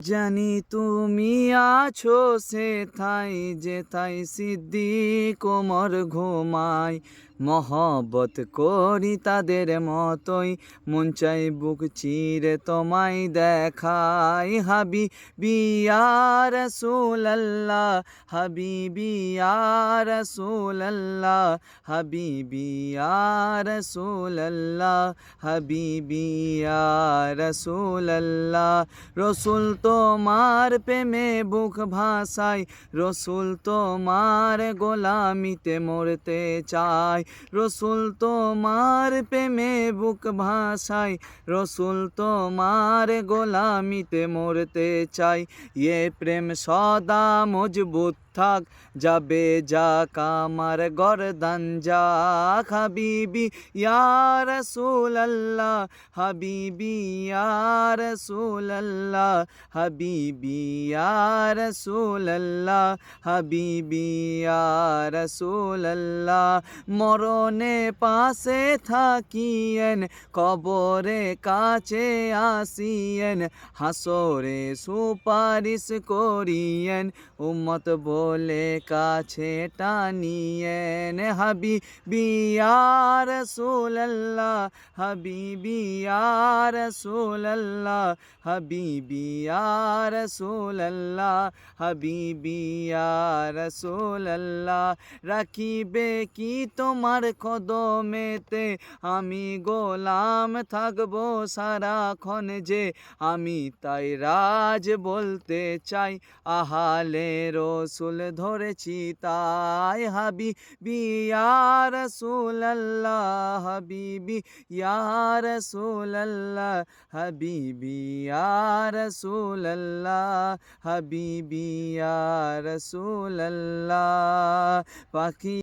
জানি তুমি আছো সেথায় যেথায় সিদ্দিক ওমর ঘুমায়, মহব্বত করি তাদের মতোই, মন চাই বুক চিরে তোমায় দেখাই। হাবিবি ইয়া রাসূলুল্লাহ, হাবিবি ইয়া রাসূলুল্লাহ, হাবিবি ইয়া রাসূলুল্লাহ, হাবিবি ইয়া রাসূলুল্লাহ। রসুল তোমার প্রেমে বুক ভাসাই, রসুল তোমার গোলামিতে মরতে চাই। রসুল তোমার প্রেমে বুক ভাসাই, রসুল তোমার গোলামিতে মরতে চাই। প্রেম সদা মজবুত থাক, যাবে যাক আমার গর্দান যাক। হাবিবি ইয়া রাসূলুল্লাহ, হাবিবি ইয়া রাসূলুল্লাহ, হাবিবি ইয়া রাসূলুল্লাহ, হাবিবি ইয়া রাসূলুল্লাহ। মরণে পাশে থাকিয়েন, কবরে কাছে আসিয়েন, হাসরে সুপারিশ করিয়েন, উম্মত বলে কাছে টানিয়েন। হাবিবি ইয়া রাসূলুল্লাহ, হাবিবি ইয়া রাসূলুল্লাহ, হাবিবি ইয়া রাসূলুল্লাহ, হাবিবি ইয়া রাসূলুল্লাহ। রাখিবে কি তোমার কদমেতে, আমি গোলাম থাকবো সারাক্ষণ যে, আমি তাই রাজ বলতে চাই, আহালে রসুল ধরেছি তাই। হাবিবি ইয়া রাসূলুল্লাহ, হাবিবি ইয়া রাসূলুল্লাহ, হাবিবি ইয়া রাসূলুল্লাহ, হাবিবি ইয়া রাসূলুল্লাহ। পাখি